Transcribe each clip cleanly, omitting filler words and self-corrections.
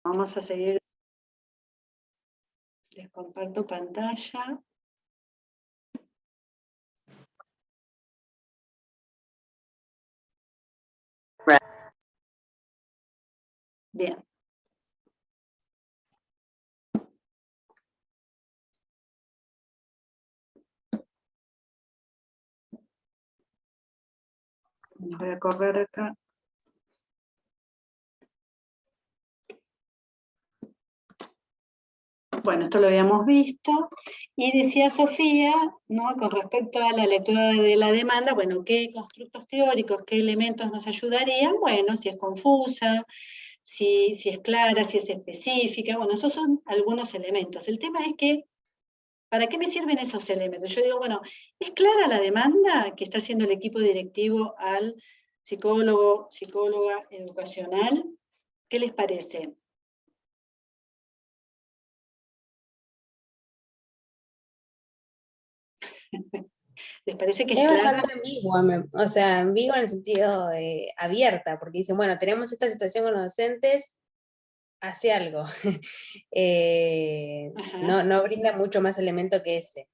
Vamos a seguir. Les comparto pantalla. Bien. Voy a correr acá. Bueno, esto lo habíamos visto, y decía Sofía, ¿no?, con respecto a la lectura de la demanda, bueno, ¿qué constructos teóricos, qué elementos nos ayudarían? Bueno, si es confusa, si es clara, si es específica, bueno, esos son algunos elementos. El tema es que, ¿para qué me sirven esos elementos? Yo digo, bueno, ¿es clara la demanda que está haciendo el equipo directivo al psicólogo, psicóloga educacional? ¿Qué les parece? ¿Les parece que es clara? bastante ambigua, o sea, ambigua en el sentido de abierta, porque dicen, bueno, tenemos esta situación con los docentes, hace algo. No brinda mucho más elemento que ese.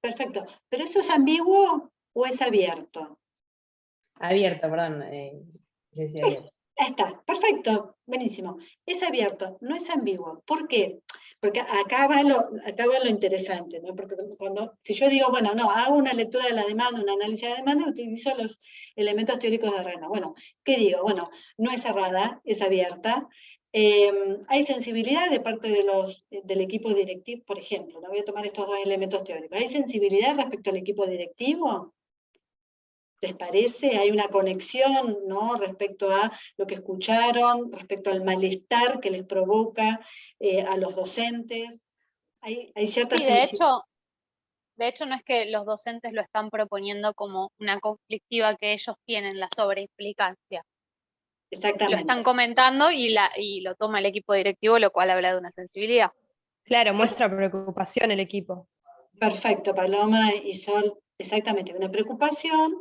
Perfecto. ¿Pero eso es ambiguo o es abierto? Abierto, perdón. Sí, abierto. Ahí está, perfecto, buenísimo. Es abierto, no es ambiguo. ¿Por qué? Porque acá va lo interesante, ¿no? Porque si yo digo, bueno, no, hago una lectura de la demanda, un análisis de demanda, utilizo los elementos teóricos de RENA. Bueno, ¿qué digo? Bueno, no es cerrada, es abierta. Hay sensibilidad de parte del equipo directivo, por ejemplo, no voy a tomar estos dos elementos teóricos. ¿Hay sensibilidad respecto al equipo directivo? ¿Les parece? Hay una conexión, ¿no?, respecto a lo que escucharon, respecto al malestar que les provoca a los docentes. Hay cierta Sí, de hecho no es que los docentes lo están proponiendo como una conflictiva que ellos tienen, la sobreimplicancia. Exactamente. Lo están comentando y lo toma el equipo directivo, lo cual habla de una sensibilidad. Claro, muestra preocupación el equipo. Perfecto, Paloma y Sol, exactamente, una preocupación,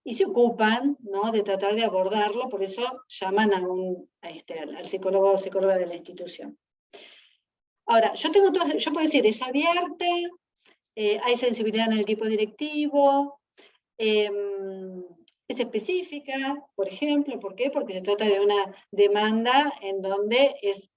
y se ocupan, ¿no?, de tratar de abordarlo, por eso llaman al psicólogo o psicóloga de la institución. Ahora, yo puedo decir, es abierta, hay sensibilidad en el equipo directivo, es específica, por ejemplo. ¿Por qué? Porque se trata de una demanda en donde es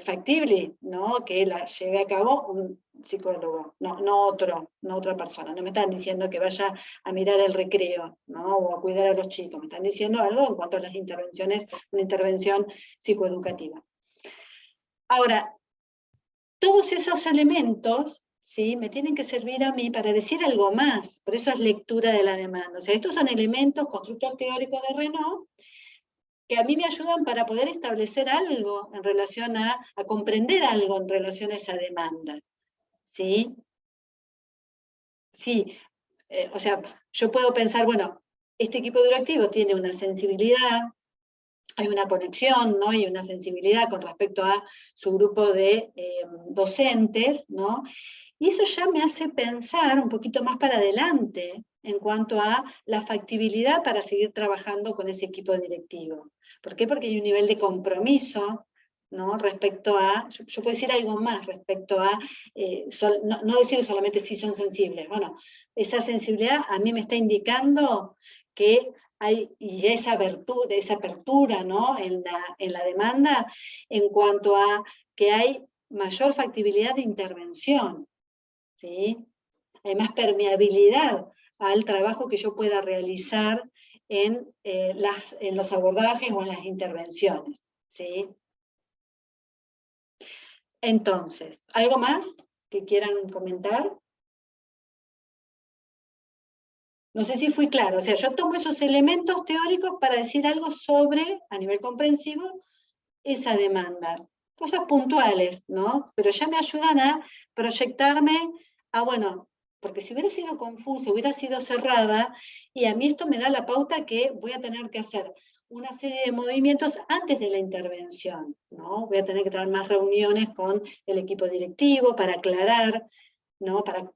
factible, ¿no?, que la lleve a cabo un psicólogo, no otra persona. No me están diciendo que vaya a mirar el recreo, ¿no?, o a cuidar a los chicos. Me están diciendo algo en cuanto a las intervenciones, una intervención psicoeducativa. Ahora, todos esos elementos, ¿sí?, me tienen que servir a mí para decir algo más. Por eso es lectura de la demanda. O sea, estos son elementos, constructos teóricos de Renaud, que a mí me ayudan para poder establecer algo en relación a comprender algo en relación a esa demanda. ¿Sí? Sí. O sea, yo puedo pensar, bueno, este equipo directivo tiene una sensibilidad, hay una conexión, ¿no?, y una sensibilidad con respecto a su grupo de docentes, ¿no? Y eso ya me hace pensar un poquito más para adelante en cuanto a la factibilidad para seguir trabajando con ese equipo directivo. ¿Por qué? Porque hay un nivel de compromiso, ¿no?, respecto a, yo puedo decir algo más respecto a, no decir solamente si son sensibles. Bueno, esa sensibilidad a mí me está indicando que hay, y esa apertura, ¿no?, en la demanda, en cuanto a que hay mayor factibilidad de intervención, ¿sí? Hay más permeabilidad al trabajo que yo pueda realizar en los abordajes o en las intervenciones, ¿sí? Entonces, ¿algo más que quieran comentar? No sé si fui claro. O sea, yo tomo esos elementos teóricos para decir algo sobre, a nivel comprensivo, esa demanda. Cosas puntuales, ¿no? Pero ya me ayudan a proyectarme a, bueno, porque si hubiera sido confusa, hubiera sido cerrada, y a mí esto me da la pauta que voy a tener que hacer una serie de movimientos antes de la intervención, ¿no? Voy a tener que tener más reuniones con el equipo directivo para aclarar, ¿no?, para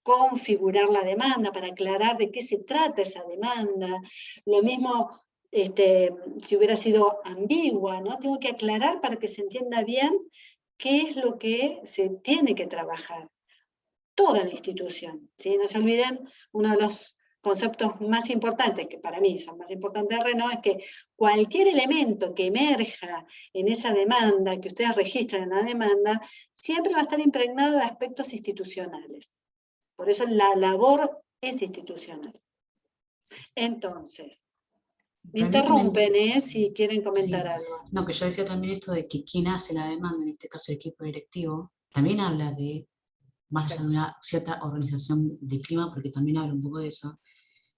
configurar la demanda, para aclarar de qué se trata esa demanda. Lo mismo si hubiera sido ambigua, ¿no? Tengo que aclarar para que se entienda bien qué es lo que se tiene que trabajar. Toda la institución, ¿sí? No se olviden, uno de los conceptos más importantes, que para mí son más importantes de Renault, es que cualquier elemento que emerja en esa demanda, que ustedes registran en la demanda, siempre va a estar impregnado de aspectos institucionales. Por eso la labor es institucional. Entonces, me interrumpen, si quieren comentar algo. No, que yo decía también esto de que quien hace la demanda, en este caso el equipo directivo, también habla de, más allá de una cierta organización de clima, porque también habla un poco de eso,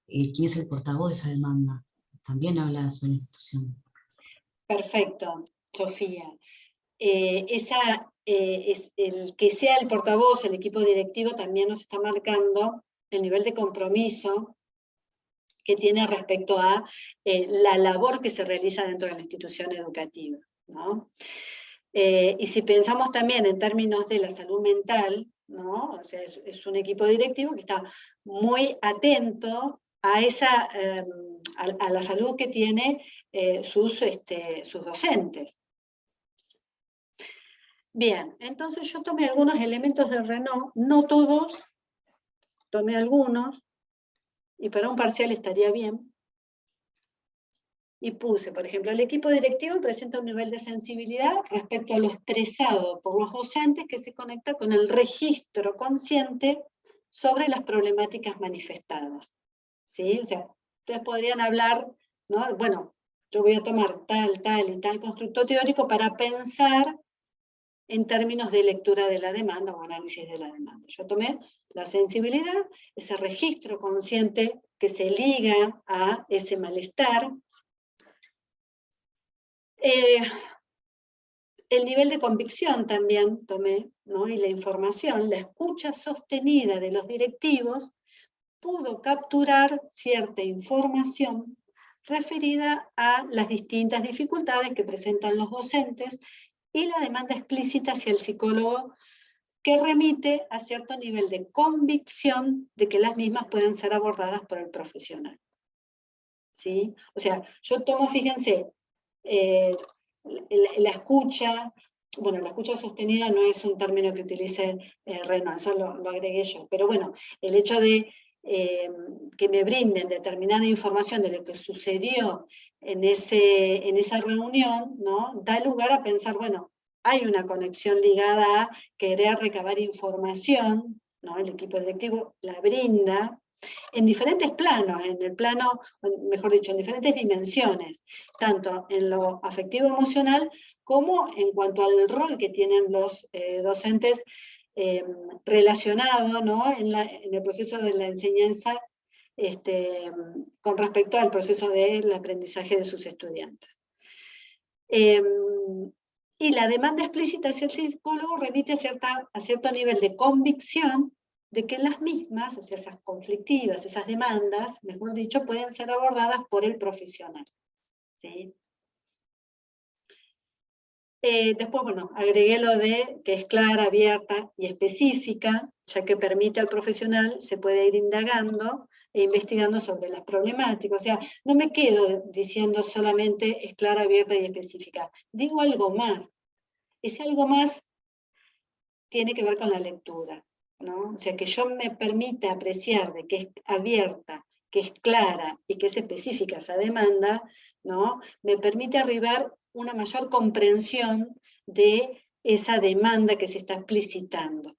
quién es el portavoz de esa demanda, también habla de la institución. Perfecto, Sofía. El que sea el portavoz, el equipo directivo, también nos está marcando el nivel de compromiso que tiene respecto a la labor que se realiza dentro de la institución educativa, ¿no? Y si pensamos también en términos de la salud mental, ¿no? O sea, es un equipo directivo que está muy atento a, a la salud que tienen sus docentes. Bien, entonces yo tomé algunos elementos de Renault, no todos, tomé algunos, y para un parcial estaría bien. Y puse, por ejemplo, el equipo directivo presenta un nivel de sensibilidad respecto a lo expresado por los docentes que se conecta con el registro consciente sobre las problemáticas manifestadas. ¿Sí? O sea, ustedes podrían hablar, ¿no? Bueno, yo voy a tomar tal y tal constructo teórico para pensar en términos de lectura de la demanda o análisis de la demanda. Yo tomé la sensibilidad, ese registro consciente que se liga a ese malestar. El nivel de convicción también tomé, ¿no? Y la información, la escucha sostenida de los directivos, pudo capturar cierta información referida a las distintas dificultades que presentan los docentes y la demanda explícita hacia el psicólogo, que remite a cierto nivel de convicción de que las mismas pueden ser abordadas por el profesional. ¿Sí? O sea, yo tomo, fíjense, la escucha, bueno, la escucha sostenida no es un término que utilice Renault, eso lo agregué yo, pero bueno, el hecho de que me brinden determinada información de lo que sucedió en esa reunión, ¿no? Da lugar a pensar, bueno, hay una conexión ligada a querer recabar información, ¿no? El equipo directivo la brinda en diferentes planos, en el plano, mejor dicho, en diferentes dimensiones, tanto en lo afectivo-emocional como en cuanto al rol que tienen los docentes relacionado, ¿no? en el proceso de la enseñanza con respecto al proceso del aprendizaje de sus estudiantes. Y la demanda explícita hacia el psicólogo remite a cierto nivel de convicción de que las mismas, o sea, esas conflictivas, esas demandas, mejor dicho, pueden ser abordadas por el profesional. ¿Sí? Después, bueno, agregué lo de que es clara, abierta y específica, ya que permite al profesional, se puede ir indagando e investigando sobre las problemáticas. O sea, no me quedo diciendo solamente es clara, abierta y específica. Digo algo más. Ese algo más tiene que ver con la lectura, ¿no? O sea, que yo me permita apreciar de que es abierta, que es clara y que es específica esa demanda, ¿no? Me permite arribar una mayor comprensión de esa demanda que se está explicitando.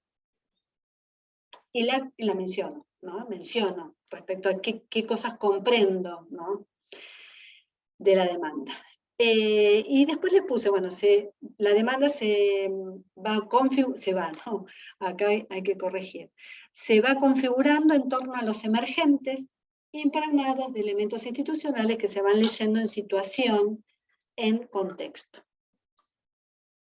Y la menciono, ¿no? Menciono respecto a qué cosas comprendo, ¿no? De la demanda. Y después les puse, bueno, la demanda ¿no? Acá hay que corregir. Se va configurando en torno a los emergentes, impregnados de elementos institucionales que se van leyendo en situación, en contexto.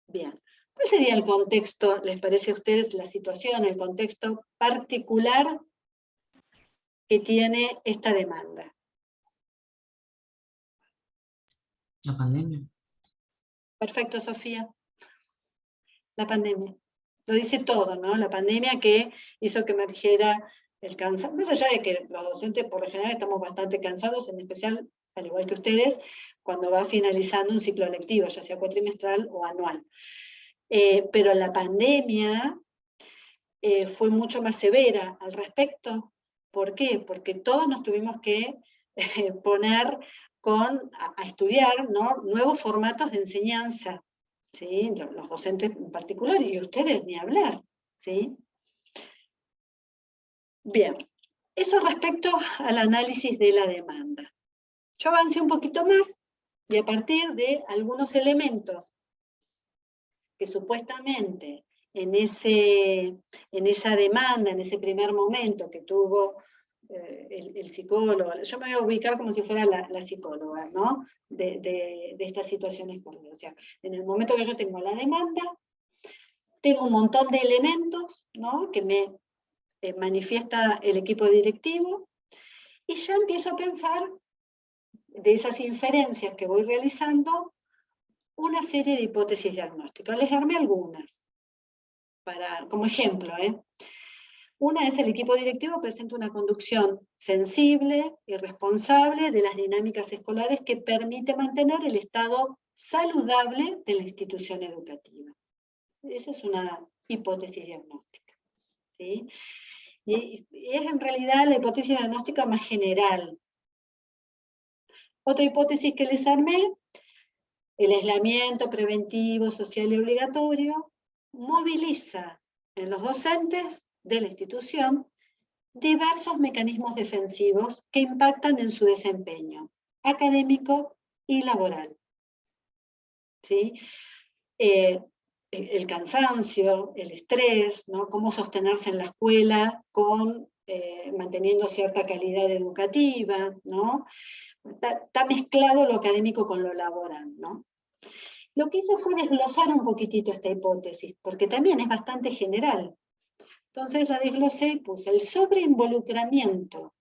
Bien, ¿cuál sería el contexto, les parece a ustedes, la situación, el contexto particular que tiene esta demanda? La pandemia. Perfecto, Sofía. La pandemia. Lo dice todo, ¿no? La pandemia que hizo que emergiera el cansancio. Más allá de que los docentes por lo general estamos bastante cansados, en especial al igual que ustedes, cuando va finalizando un ciclo lectivo, ya sea cuatrimestral o anual. Pero la pandemia fue mucho más severa al respecto. ¿Por qué? Porque todos nos tuvimos que poner a estudiar, ¿no?, nuevos formatos de enseñanza, ¿sí? Los docentes en particular, y ustedes ni hablar, ¿sí? Bien, eso respecto al análisis de la demanda. Yo avancé un poquito más, y a partir de algunos elementos que supuestamente en esa demanda, en ese primer momento que tuvo el psicólogo, yo me voy a ubicar como si fuera la psicóloga, ¿no?, de esta situación escolar. O sea, en el momento que yo tengo la demanda, tengo un montón de elementos, ¿no?, que me manifiesta el equipo directivo, y ya empiezo a pensar de esas inferencias que voy realizando una serie de hipótesis diagnósticas. Les armé algunas, como ejemplo. Una es: el equipo directivo presenta una conducción sensible y responsable de las dinámicas escolares que permite mantener el estado saludable de la institución educativa. Esa es una hipótesis diagnóstica, ¿sí? Y es en realidad la hipótesis diagnóstica más general. Otra hipótesis que les armé: el aislamiento preventivo, social y obligatorio moviliza en los docentes de la institución diversos mecanismos defensivos que impactan en su desempeño académico y laboral, ¿sí? El cansancio, el estrés, ¿no?, cómo sostenerse en la escuela manteniendo cierta calidad educativa, ¿no? Está mezclado lo académico con lo laboral, ¿no? Lo que hice fue desglosar un poquitito esta hipótesis, porque también es bastante general. Entonces la desglosé y puse: el sobreinvolucramiento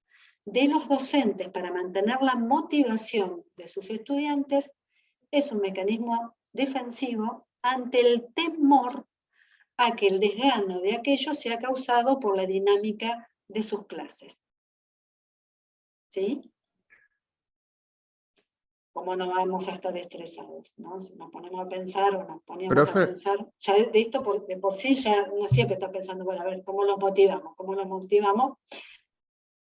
de los docentes para mantener la motivación de sus estudiantes es un mecanismo defensivo ante el temor a que el desgano de aquello sea causado por la dinámica de sus clases. ¿Sí? ¿Cómo no vamos a estar estresados, ¿no? Si nos ponemos a pensar, o nos poníamos a pensar, ya de esto de por sí ya uno siempre está pensando, bueno, a ver, ¿cómo los motivamos? ¿Cómo los motivamos?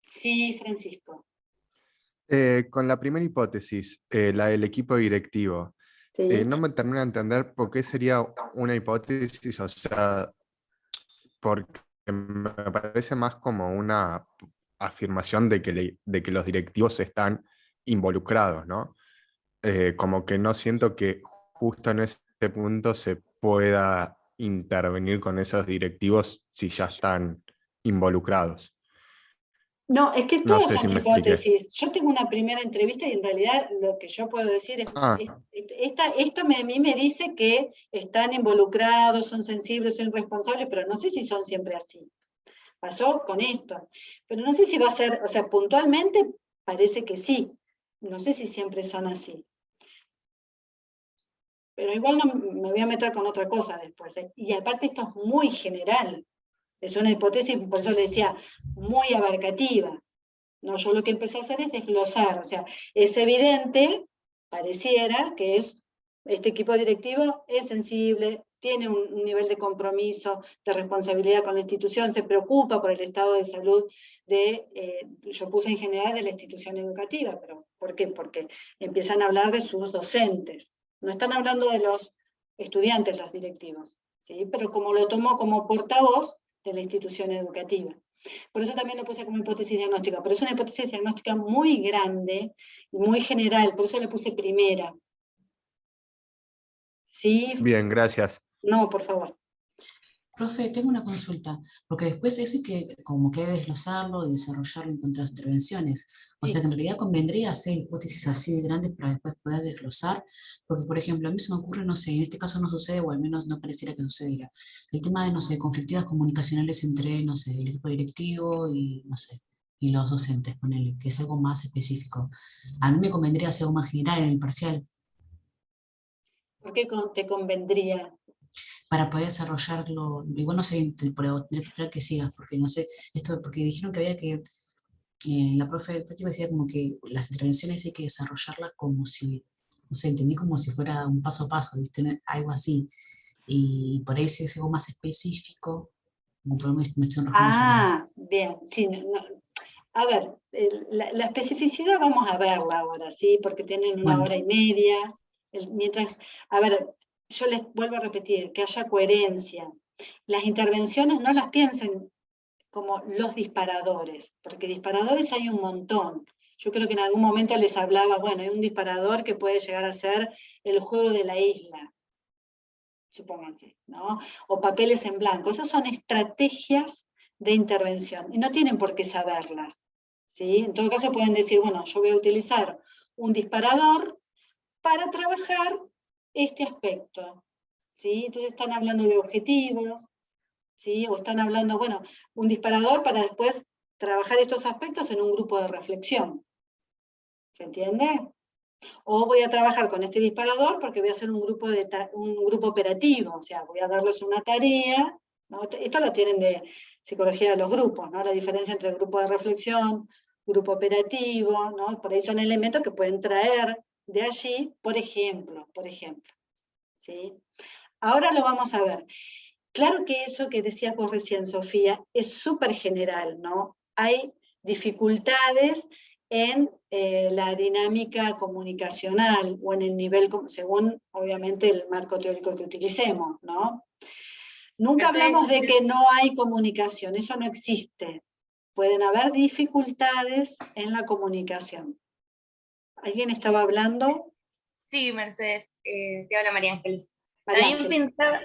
Sí, Francisco. Con la primera hipótesis, la del equipo directivo, Sí. no me termino de entender por qué sería una hipótesis, o sea, porque me parece más como una afirmación de que los directivos están involucrados, ¿no? Como que no siento que justo en ese punto se pueda intervenir con esos directivos si ya están involucrados. No, es que No todos sé si son me expliqué. hipótesis. Yo tengo una primera entrevista y en realidad lo que yo puedo decir es, esto a mí me dice que están involucrados, son sensibles, son responsables, pero no sé si son siempre así. Pasó con esto. Pero no sé si va a ser, o sea, puntualmente parece que sí. No sé si siempre son así. Pero igual no me voy a meter con otra cosa después. Y aparte esto es muy general. Es una hipótesis, por eso le decía, muy abarcativa. No, yo lo que empecé a hacer es desglosar. O sea, es evidente, pareciera, que este equipo directivo es sensible, tiene un nivel de compromiso, de responsabilidad con la institución, se preocupa por el estado de salud yo puse en general de la institución educativa, pero ¿por qué? Porque empiezan a hablar de sus docentes. No están hablando de los estudiantes, los directivos, ¿sí? Pero como lo tomó como portavoz de la institución educativa. Por eso también lo puse como hipótesis diagnóstica, pero es una hipótesis diagnóstica muy grande y muy general, por eso le puse primera. ¿Sí? Bien, gracias. No, por favor. Profe, tengo una consulta, porque después eso hay que como que desglosarlo y desarrollarlo en cuanto a las intervenciones. O sea que en realidad convendría hacer hipótesis así de grandes para después poder desglosar, porque por ejemplo a mí se me ocurre, no sé, en este caso no sucede, o al menos no pareciera que sucediera, el tema de, no sé, conflictivas comunicacionales entre, no sé, el equipo directivo y, no sé, y los docentes, ponele, que es algo más específico. A mí me convendría hacer algo más general en el parcial, ¿Por qué te convendría? para poder desarrollarlo. Igual no sé, pero tendré que esperar que sigas, porque no sé, esto, porque dijeron que había que la profe del práctico decía como que las intervenciones hay que desarrollarlas como si, no sé, entendí como si fuera un paso a paso, ¿viste? Algo así. Y por ahí si es algo más específico, como por ahí me estoy enroscando yo más. Ah, bien, sí, a ver, la especificidad vamos a verla ahora, ¿sí? Porque tienen una Bueno, hora y media. Mientras, a ver, yo les vuelvo a repetir, que haya coherencia. Las intervenciones no las piensen como los disparadores, porque disparadores hay un montón. Yo creo que en algún momento les hablaba, bueno, hay un disparador que puede llegar a ser el juego de la isla, supónganse, ¿no? O papeles en blanco. Esas son estrategias de intervención y no tienen por qué saberlas, ¿sí? En todo caso pueden decir, bueno, yo voy a utilizar un disparador para trabajar este aspecto, ¿sí? Entonces están hablando de objetivos, ¿sí? O están hablando, bueno, un disparador para después trabajar estos aspectos en un grupo de reflexión, ¿se entiende? O voy a trabajar con este disparador porque voy a hacer un grupo operativo, o sea, voy a darles una tarea, ¿no? Esto lo tienen de psicología de los grupos, ¿no? La diferencia entre grupo de reflexión, grupo operativo, ¿no? Por ahí son elementos que pueden traer de allí, por ejemplo, ¿sí? Ahora lo vamos a ver. Claro que eso que decías vos recién, Sofía, es súper general, ¿no? Hay dificultades en la dinámica comunicacional o en el nivel, según obviamente el marco teórico que utilicemos, ¿no? Nunca hablamos de que no hay comunicación, eso no existe. Pueden haber dificultades en la comunicación. ¿Alguien estaba hablando? Sí, Mercedes, te habla María Ángeles. María También Ángeles. pensaba,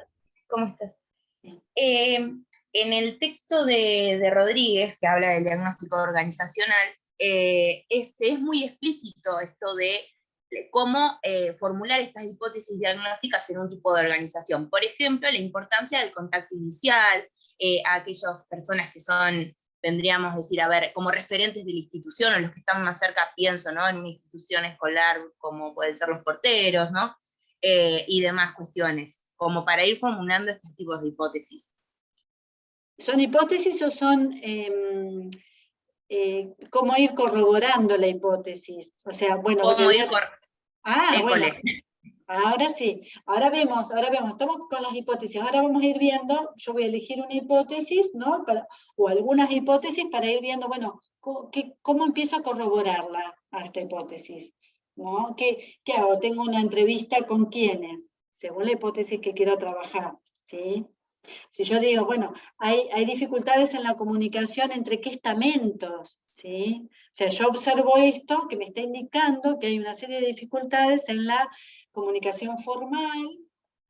¿cómo estás? Sí. En el texto de Rodríguez, que habla del diagnóstico organizacional, es muy explícito esto de cómo formular estas hipótesis diagnósticas en un tipo de organización. Por ejemplo, la importancia del contacto inicial, a aquellas personas que son, vendríamos a decir, a ver, como referentes de la institución, o los que están más cerca, pienso, ¿no? En una institución escolar, como pueden ser los porteros, ¿no? Y demás cuestiones, como para ir formulando estos tipos de hipótesis. ¿Son hipótesis o son cómo ir corroborando la hipótesis? O sea, bueno, ¿Cómo ir bueno, école? ahora sí, ahora vemos, estamos con las hipótesis, ahora vamos a ir viendo, yo voy a elegir una hipótesis, ¿no? O algunas hipótesis para ir viendo, bueno, ¿cómo empiezo a corroborarla a esta hipótesis? ¿No? ¿Qué hago? Tengo una entrevista con quiénes, según la hipótesis que quiero trabajar, ¿sí? Si yo digo, bueno, hay dificultades en la comunicación entre qué estamentos, ¿sí? O sea, yo observo esto que me está indicando que hay una serie de dificultades en la comunicación formal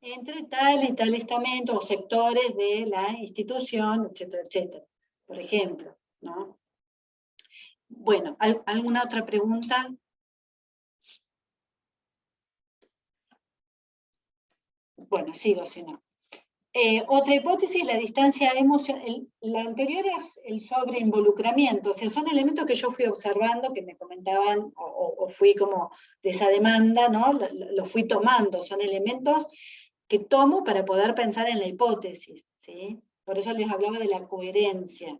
entre tal y tal estamento o sectores de la institución, etcétera, etcétera, por ejemplo, ¿no? Bueno, ¿alguna otra pregunta? Bueno, sigo si no. Otra hipótesis, la distancia emocional. La anterior es el sobreinvolucramiento, o sea, son elementos que yo fui observando, que me comentaban, o fui como de esa demanda, ¿no? Lo fui tomando, son elementos que tomo para poder pensar en la hipótesis, ¿sí? Por eso les hablaba de la coherencia.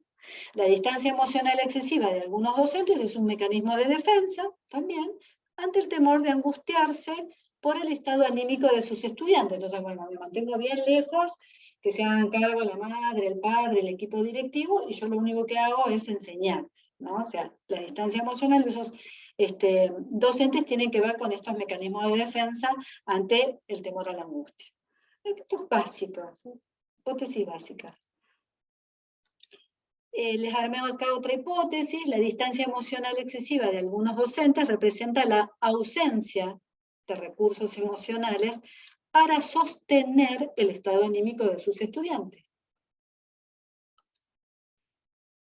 La distancia emocional excesiva de algunos docentes es un mecanismo de defensa, también, ante el temor de angustiarse por el estado anímico de sus estudiantes. Entonces, bueno, me mantengo bien lejos, que se hagan cargo la madre, el padre, el equipo directivo, y yo lo único que hago es enseñar, ¿no? O sea, la distancia emocional de esos docentes tiene que ver con estos mecanismos de defensa ante el temor a la angustia. Estos básicos, hipótesis básicas. Les armé acá otra hipótesis, la distancia emocional excesiva de algunos docentes representa la ausencia de recursos emocionales para sostener el estado anímico de sus estudiantes.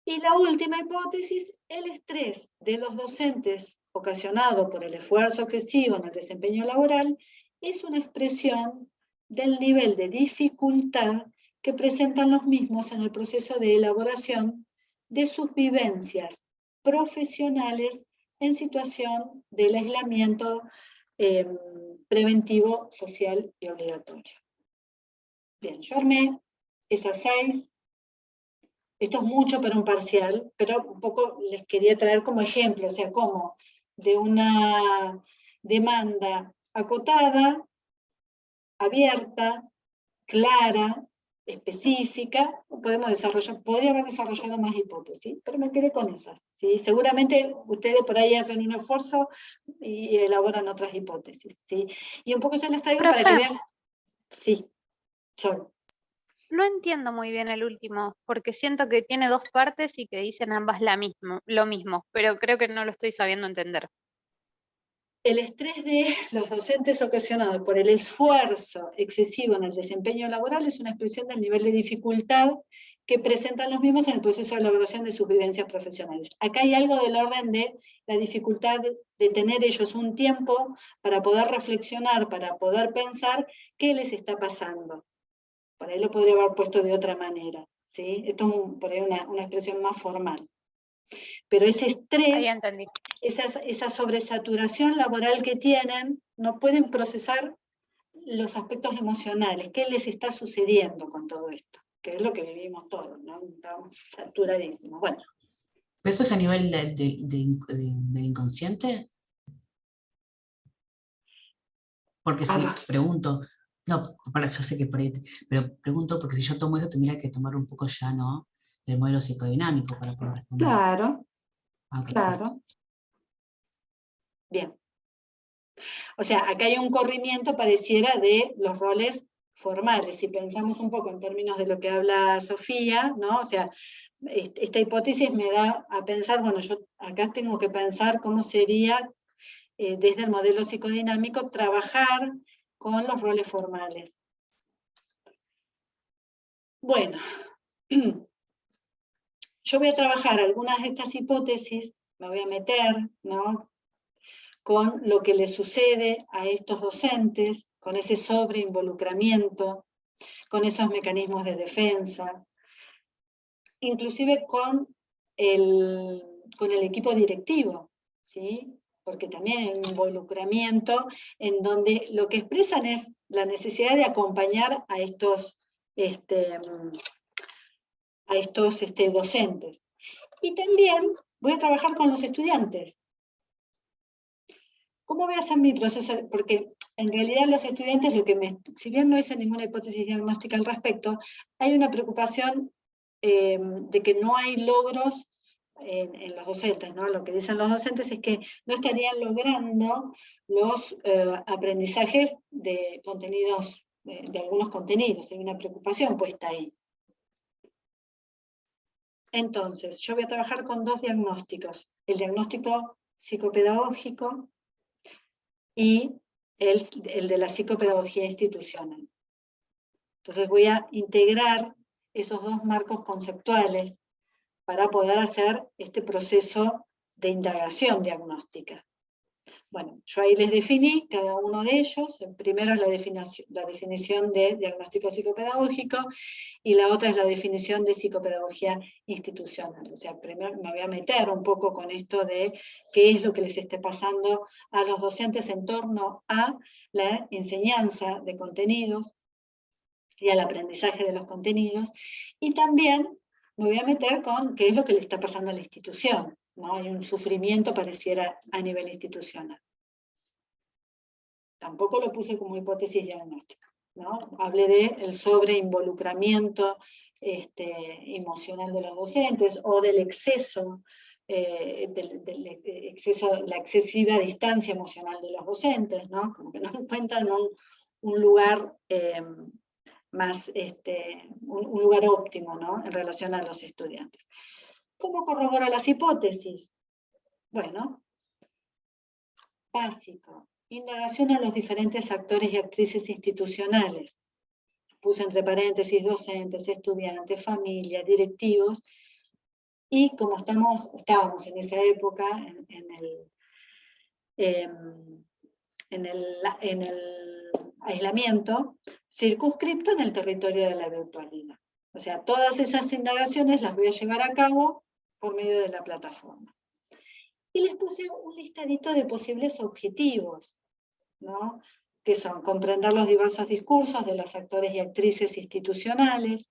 Y la última hipótesis, el estrés de los docentes ocasionado por el esfuerzo excesivo en el desempeño laboral es una expresión del nivel de dificultad que presentan los mismos en el proceso de elaboración de sus vivencias profesionales en situación del aislamiento preventivo, social y obligatorio. Bien, yo armé esas 6 Esto es mucho para un parcial, pero un poco les quería traer como ejemplo, o sea, cómo de una demanda acotada, abierta, clara, específica, podría haber desarrollado más hipótesis, pero me quedé con esas. ¿Sí? Seguramente ustedes por ahí hacen un esfuerzo y elaboran otras hipótesis. ¿Sí? Y un poco se las traigo para que Profe. vean. Sí, Sol. No entiendo muy bien el último, porque siento que tiene dos partes y que dicen ambas lo mismo, pero creo que no lo estoy sabiendo entender. El estrés de los docentes ocasionado por el esfuerzo excesivo en el desempeño laboral es una expresión del nivel de dificultad que presentan los mismos en el proceso de elaboración de sus vivencias profesionales. Acá hay algo del orden de la dificultad de tener ellos un tiempo para poder reflexionar, para poder pensar qué les está pasando. Por ahí lo podría haber puesto de otra manera, ¿sí? Esto es por ahí una expresión más formal. Pero ese Ahí estrés, entendí. esa sobresaturación laboral que tienen, no pueden procesar los aspectos emocionales, qué les está sucediendo con todo esto, que es lo que vivimos todos, ¿no? Estamos saturadísimos. Bueno. ¿Pero esto es a nivel del inconsciente? Porque si pregunto, no, para yo sé que por ahí, pero pregunto porque si yo tomo eso tendría que tomar un poco ya, ¿no? El modelo psicodinámico para poder responder. Claro, Ah, ok, claro. listo. Bien. O sea, acá hay un corrimiento, pareciera, de los roles formales. Si pensamos un poco en términos de lo que habla Sofía, ¿no? O sea, esta hipótesis me da a pensar, bueno, yo acá tengo que pensar cómo sería, desde el modelo psicodinámico, trabajar con los roles formales. Bueno, yo voy a trabajar algunas de estas hipótesis, me voy a meter, ¿no?, con lo que le sucede a estos docentes, con ese sobreinvolucramiento, con esos mecanismos de defensa, inclusive con el equipo directivo, ¿sí? Porque también hay un involucramiento en donde lo que expresan es la necesidad de acompañar a estos docentes. Y también voy a trabajar con los estudiantes. ¿Cómo voy a hacer mi proceso? Porque en realidad los estudiantes, si bien no hice ninguna hipótesis diagnóstica al respecto, hay una preocupación de que no hay logros en los docentes, ¿no? Lo que dicen los docentes es que no estarían logrando los aprendizajes de contenidos, de algunos contenidos. Hay una preocupación puesta ahí. Entonces, yo voy a trabajar con dos diagnósticos. El diagnóstico psicopedagógico y el de la psicopedagogía institucional. Entonces voy a integrar esos dos marcos conceptuales para poder hacer este proceso de indagación diagnóstica. Bueno, yo ahí les definí cada uno de ellos. El primero es la definición de diagnóstico psicopedagógico y la otra es la definición de psicopedagogía institucional. O sea, primero me voy a meter un poco con esto de qué es lo que les esté pasando a los docentes en torno a la enseñanza de contenidos y al aprendizaje de los contenidos, y también me voy a meter con qué es lo que le está pasando a la institución, ¿no? Hay un sufrimiento pareciera a nivel institucional. Tampoco lo puse como hipótesis diagnóstica, ¿no? Hablé del sobreinvolucramiento emocional de los docentes o del exceso, la excesiva distancia emocional de los docentes, ¿no? Como que no encuentran un lugar más, un lugar óptimo, ¿no?, en relación a los estudiantes. ¿Cómo corroboro las hipótesis? Bueno, básico, indagación a los diferentes actores y actrices institucionales. Puse entre paréntesis docentes, estudiantes, familias, directivos, y como estábamos en esa época, en el aislamiento, circunscripto en el territorio de la virtualidad. O sea, todas esas indagaciones las voy a llevar a cabo por medio de la plataforma. Y les puse un listadito de posibles objetivos, ¿no?, que son comprender los diversos discursos de los actores y actrices institucionales,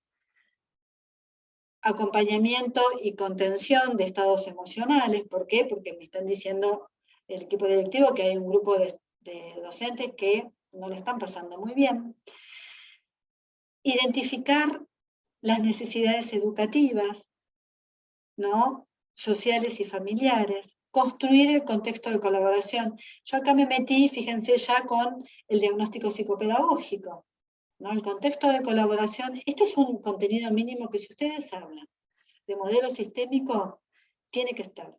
acompañamiento y contención de estados emocionales. ¿Por qué? Porque me están diciendo el equipo directivo que hay un grupo de docentes que no le están pasando muy bien. Identificar las necesidades educativas, ¿no?, sociales y familiares. Construir el contexto de colaboración. Yo acá me metí, fíjense, ya con el diagnóstico psicopedagógico, ¿no? El contexto de colaboración, esto es un contenido mínimo que si ustedes hablan de modelo sistémico, tiene que estar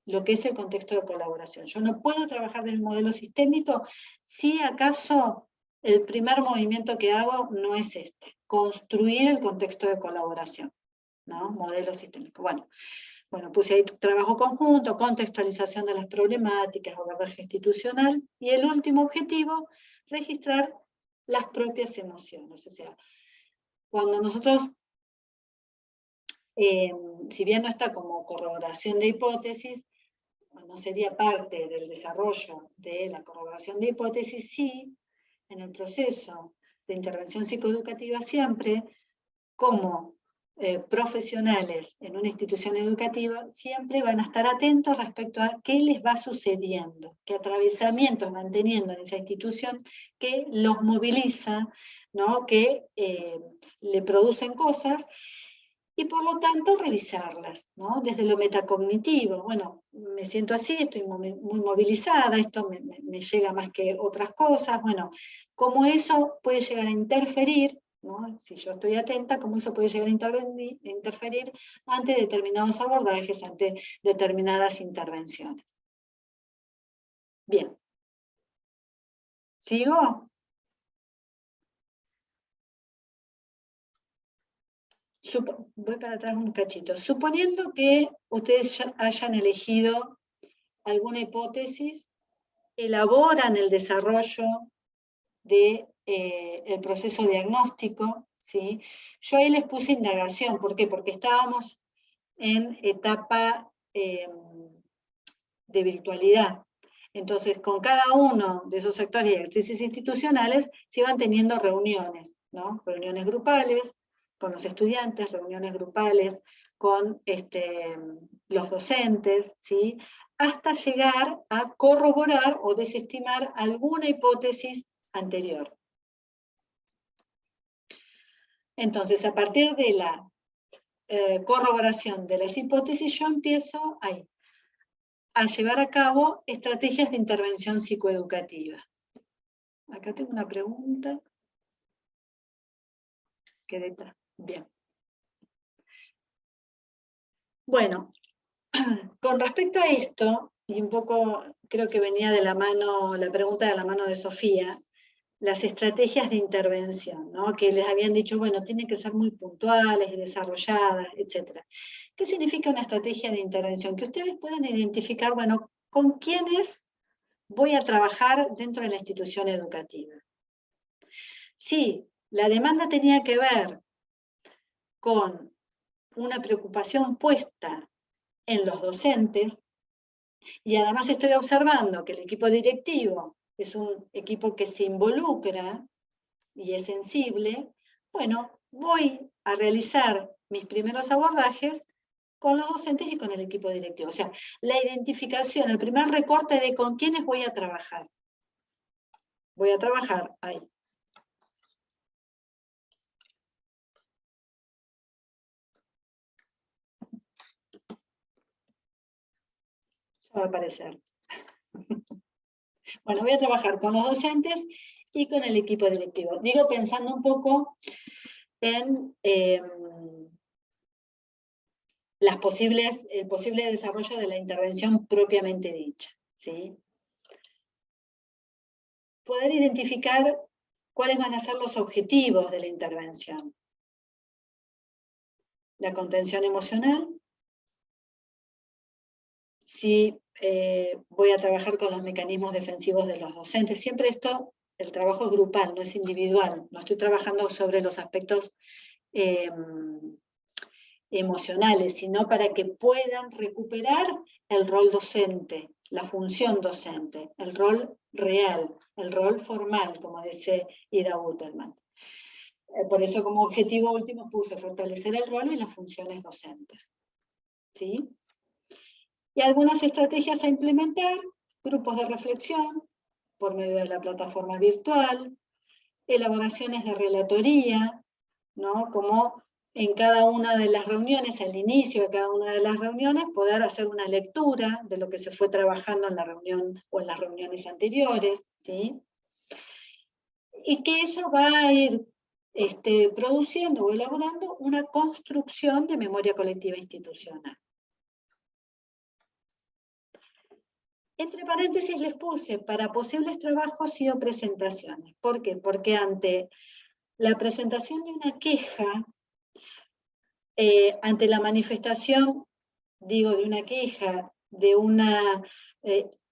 lo que es el contexto de colaboración. Yo no puedo trabajar del modelo sistémico si acaso el primer movimiento que hago no es este, construir el contexto de colaboración, ¿no? Modelo sistémico. Bueno, puse ahí trabajo conjunto, contextualización de las problemáticas, abordaje institucional, y el último objetivo, registrar las propias emociones. O sea, cuando nosotros, si bien no está como corroboración de hipótesis, no sería parte del desarrollo de la corroboración de hipótesis, sí, en el proceso de intervención psicoeducativa siempre, como profesionales en una institución educativa, siempre van a estar atentos respecto a qué les va sucediendo, qué atravesamientos van teniendo en esa institución que los moviliza, ¿no?, que le producen cosas, y por lo tanto revisarlas, ¿no?, desde lo metacognitivo. Bueno, me siento así, estoy muy movilizada, esto me llega más que otras cosas, bueno, cómo eso puede llegar a interferir, ¿no?, si yo estoy atenta, cómo eso puede llegar a interferir ante determinados abordajes, ante determinadas intervenciones. Bien. ¿Sigo? Voy para atrás un cachito. Suponiendo que ustedes hayan elegido alguna hipótesis, elaboran el desarrollo del proceso diagnóstico, ¿sí? Yo ahí les puse indagación. ¿Por qué? Porque estábamos en etapa de virtualidad. Entonces, con cada uno de esos actores y actrices institucionales se iban teniendo reuniones, ¿no? Reuniones grupales con los estudiantes, reuniones grupales con los docentes, ¿sí?, hasta llegar a corroborar o desestimar alguna hipótesis anterior. Entonces, a partir de la corroboración de las hipótesis, yo empiezo ahí a llevar a cabo estrategias de intervención psicoeducativa. Acá tengo una pregunta. Quedé atrás. Bien. Bueno, con respecto a esto, y un poco creo que venía de la mano, la pregunta de la mano de Sofía, las estrategias de intervención, ¿no?, que les habían dicho, bueno, tienen que ser muy puntuales y desarrolladas, etc. ¿Qué significa una estrategia de intervención? Que ustedes puedan identificar, bueno, con quiénes voy a trabajar dentro de la institución educativa. Si la demanda tenía que ver con una preocupación puesta en los docentes, y además estoy observando que el equipo directivo es un equipo que se involucra y es sensible, bueno, voy a realizar mis primeros abordajes con los docentes y con el equipo directivo. O sea, la identificación, el primer recorte de con quiénes voy a trabajar. Voy a trabajar ahí. Ya va a aparecer. Bueno, voy a trabajar con los docentes y con el equipo directivo. Digo, pensando un poco en el posible desarrollo de la intervención propiamente dicha, ¿sí? Poder identificar cuáles van a ser los objetivos de la intervención. La contención emocional, si voy a trabajar con los mecanismos defensivos de los docentes. Siempre esto, el trabajo es grupal, no es individual. No estoy trabajando sobre los aspectos emocionales, sino para que puedan recuperar el rol docente, la función docente, el rol real, el rol formal, como dice Ida Butterman. Por eso como objetivo último puse fortalecer el rol y las funciones docentes. ¿Sí? Y algunas estrategias a implementar, grupos de reflexión, por medio de la plataforma virtual, elaboraciones de relatoría, ¿no? Como en cada una de las reuniones, al inicio de cada una de las reuniones, poder hacer una lectura de lo que se fue trabajando en la reunión o en las reuniones anteriores, ¿sí? Y que eso va a ir produciendo o elaborando una construcción de memoria colectiva institucional. Entre paréntesis les puse para posibles trabajos y o presentaciones. ¿Por qué? Porque ante la presentación de una queja, ante la manifestación, digo, de una queja, de una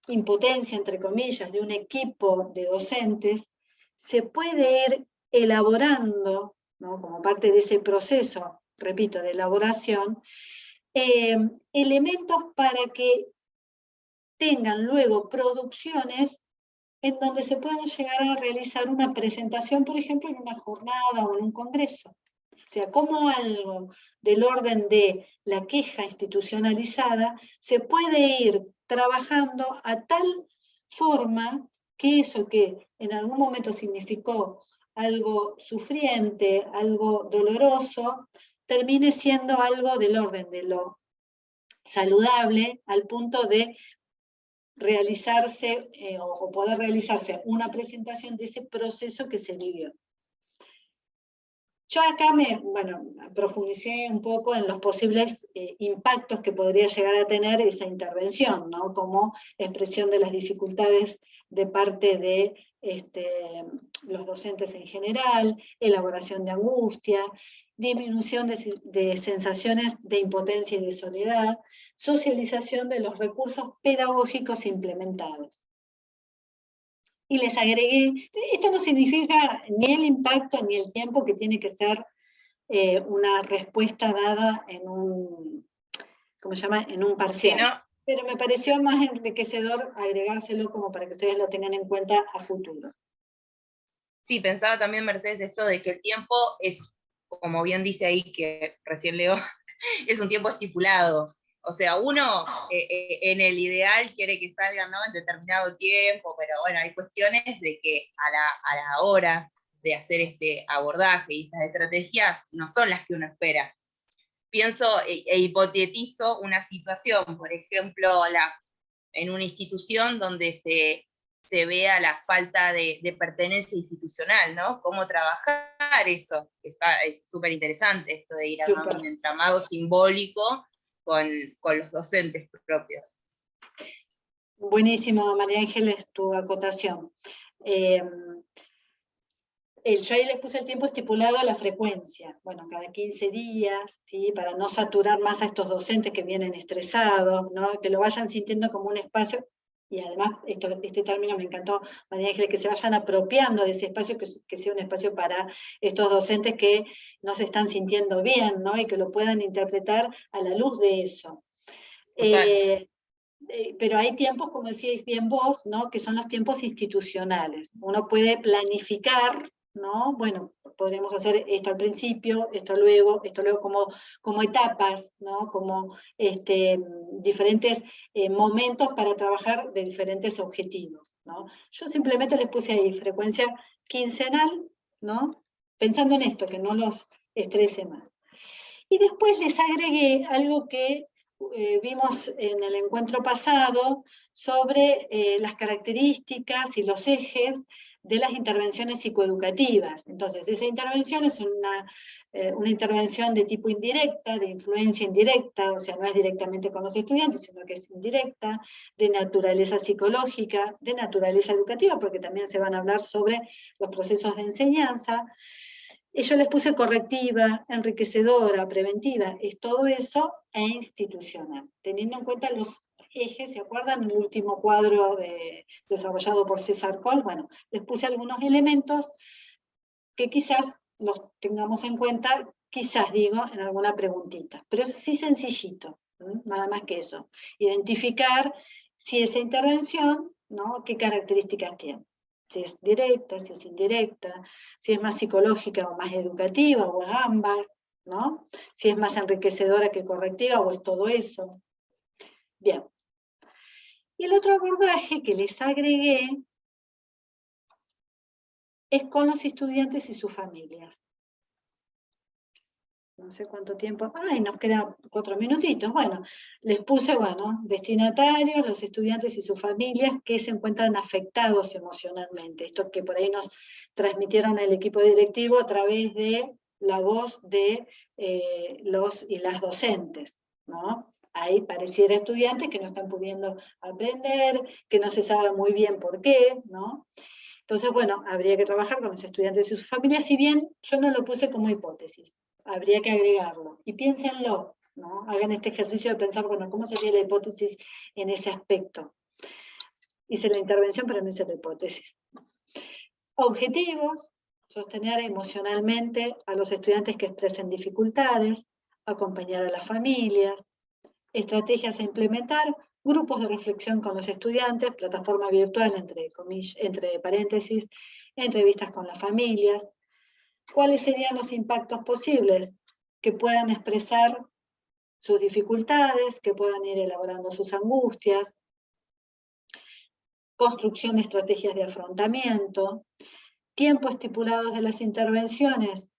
impotencia, entre comillas, de un equipo de docentes, se puede ir elaborando, ¿no? Como parte de ese proceso, repito, de elaboración, elementos para que tengan luego producciones en donde se puedan llegar a realizar una presentación, por ejemplo, en una jornada o en un congreso. O sea, como algo del orden de la queja institucionalizada se puede ir trabajando a tal forma que eso que en algún momento significó algo sufriente, algo doloroso, termine siendo algo del orden de lo saludable, al punto de realizarse o poder realizarse una presentación de ese proceso que se vivió. Yo acá profundicé un poco en los posibles impactos que podría llegar a tener esa intervención, ¿no? Como expresión de las dificultades de parte de los docentes en general, elaboración de angustia, disminución de sensaciones de impotencia y de soledad, socialización de los recursos pedagógicos implementados. Y les agregué, esto no significa ni el impacto ni el tiempo que tiene que ser una respuesta dada en un, ¿cómo se llama? En un parcial. Sí, ¿no? Pero me pareció más enriquecedor agregárselo como para que ustedes lo tengan en cuenta a futuro. Sí, pensaba también, Mercedes, esto de que el tiempo es, como bien dice ahí, que recién leo, es un tiempo estipulado. O sea, uno en el ideal quiere que salgan, ¿no?, en determinado tiempo, pero bueno, hay cuestiones de que a la hora de hacer este abordaje y estas estrategias no son las que uno espera. Pienso e hipotetizo una situación, por ejemplo, en una institución donde se vea la falta de pertenencia institucional, ¿no? Cómo trabajar eso. Es súper interesante esto de ir armando un entramado simbólico con los docentes propios. Buenísimo, María Ángeles, tu acotación. Yo ahí les puse el tiempo estipulado a la frecuencia, bueno, cada 15 días, ¿sí? Para no saturar más a estos docentes que vienen estresados, ¿no? Que lo vayan sintiendo como un espacio, y además este término me encantó, María Ángeles, que se vayan apropiando de ese espacio, que sea un espacio para estos docentes que no se están sintiendo bien, ¿no? Y que lo puedan interpretar a la luz de eso. Pero hay tiempos, como decís bien vos, ¿no?, que son los tiempos institucionales. Uno puede planificar, ¿no? Bueno, podríamos hacer esto al principio, esto luego como etapas, ¿no? Como diferentes momentos para trabajar de diferentes objetivos, ¿no? Yo simplemente les puse ahí frecuencia quincenal, ¿no? Pensando en esto, que no los estrese más. Y después les agregué algo que vimos en el encuentro pasado sobre las características y los ejes de las intervenciones psicoeducativas. Entonces, esa intervención es una intervención de tipo indirecta, de influencia indirecta, o sea, no es directamente con los estudiantes, sino que es indirecta, de naturaleza psicológica, de naturaleza educativa, porque también se van a hablar sobre los procesos de enseñanza. Y yo les puse correctiva, enriquecedora, preventiva, es todo eso, e institucional, teniendo en cuenta los ejes. ¿Se acuerdan el último cuadro desarrollado por César Coll? Bueno, les puse algunos elementos que quizás los tengamos en cuenta, quizás digo, en alguna preguntita, pero es así sencillito, nada más que eso. Identificar si esa intervención, ¿no?, qué características tiene. si es directa, si es indirecta, si es más psicológica o más educativa, o es ambas, ¿no? Si es más enriquecedora que correctiva, o es todo eso. Bien. Y el otro abordaje que les agregué es con los estudiantes y sus familias. No sé cuánto tiempo. Ay, nos quedan 4 minutitos. Bueno, les puse, destinatarios, los estudiantes y sus familias que se encuentran afectados emocionalmente. Esto que por ahí nos transmitieron el equipo directivo a través de la voz de los y las docentes, ¿no? Ahí pareciera estudiantes que no están pudiendo aprender, que no se sabe muy bien por qué, ¿no? Entonces, habría que trabajar con los estudiantes y sus familias, si bien yo no lo puse como hipótesis. Habría que agregarlo. Y piénsenlo, ¿no? Hagan este ejercicio de pensar, ¿cómo sería la hipótesis en ese aspecto? Hice la intervención, pero no hice la hipótesis. Objetivos: sostener emocionalmente a los estudiantes que expresen dificultades, acompañar a las familias, estrategias a implementar, grupos de reflexión con los estudiantes, plataforma virtual entre paréntesis, entrevistas con las familias. ¿Cuáles serían los impactos posibles? Que puedan expresar sus dificultades, que puedan ir elaborando sus angustias, construcción de estrategias de afrontamiento, tiempo estipulados de las intervenciones,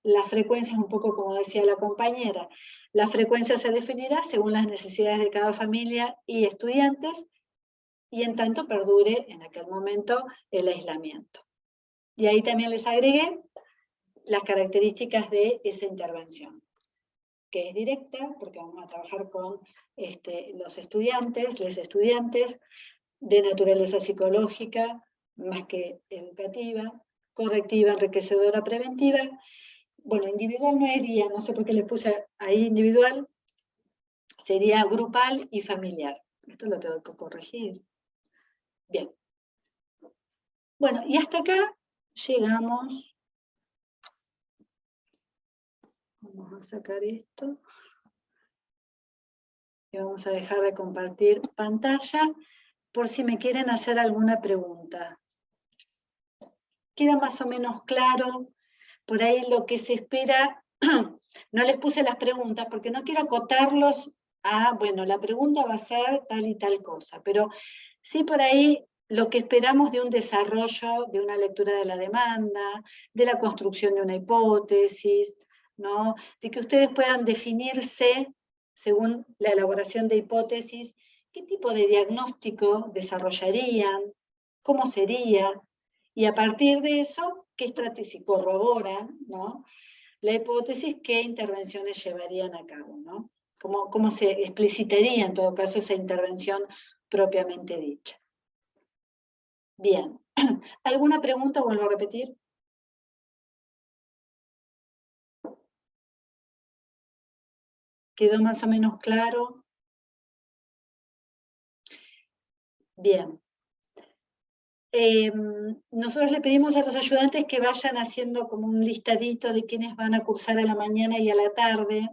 la frecuencia es un poco como decía la compañera, la frecuencia se definirá según las necesidades de cada familia y estudiantes, y en tanto perdure en aquel momento el aislamiento. Y ahí también les agregué las características de esa intervención, que es directa, porque vamos a trabajar con los estudiantes, les estudiantes, de naturaleza psicológica, más que educativa, correctiva, enriquecedora, preventiva. Individual no iría, no sé por qué les puse ahí individual, sería grupal y familiar. Esto lo tengo que corregir. Bien. Y hasta acá llegamos. Vamos a sacar esto. Y vamos a dejar de compartir pantalla por si me quieren hacer alguna pregunta. ¿Queda más o menos claro por ahí lo que se espera? No les puse las preguntas porque no quiero acotarlos a, la pregunta va a ser tal y tal cosa, pero sí por ahí lo que esperamos de un desarrollo, de una lectura de la demanda, de la construcción de una hipótesis, ¿no? De que ustedes puedan definirse, según la elaboración de hipótesis, qué tipo de diagnóstico desarrollarían, cómo sería, y a partir de eso, qué estrategias, si corroboran, ¿no?, la hipótesis, qué intervenciones llevarían a cabo, ¿no? Cómo se explicitaría en todo caso esa intervención propiamente dicha. Bien. ¿Alguna pregunta? Vuelvo a repetir. ¿Quedó más o menos claro? Bien. Nosotros le pedimos a los ayudantes que vayan haciendo como un listadito de quiénes van a cursar a la mañana y a la tarde.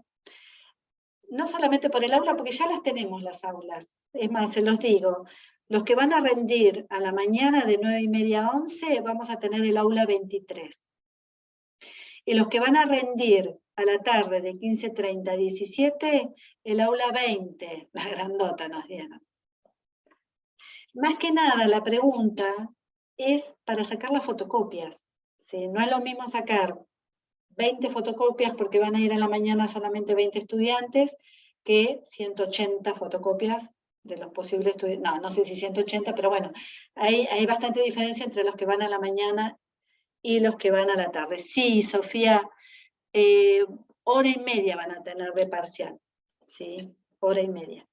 No solamente por el aula, porque ya las tenemos las aulas. Es más, se los digo, los que van a rendir a la mañana de 9:30 a 11, vamos a tener el aula 23. Y los que van a rendir a la tarde de 15:30 a 17, el aula 20, la grandota nos dieron. Más que nada, la pregunta es para sacar las fotocopias. ¿Sí? No es lo mismo sacar 20 fotocopias porque van a ir a la mañana solamente 20 estudiantes, que 180 fotocopias de los posibles estudiantes. No sé si 180, pero hay bastante diferencia entre los que van a la mañana y los que van a la tarde. Sí, Sofía, 1:30 van a tener de parcial. ¿Sí? 1:30.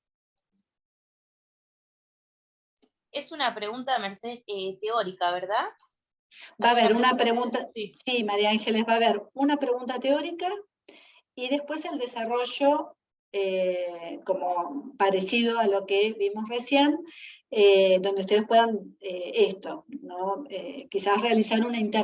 Es una pregunta, Mercedes, teórica, ¿verdad? Va a haber una pregunta, sí, María Ángeles, va a haber una pregunta teórica y después el desarrollo, como parecido a lo que vimos recién, donde ustedes puedan ¿no? Quizás realizar una intervención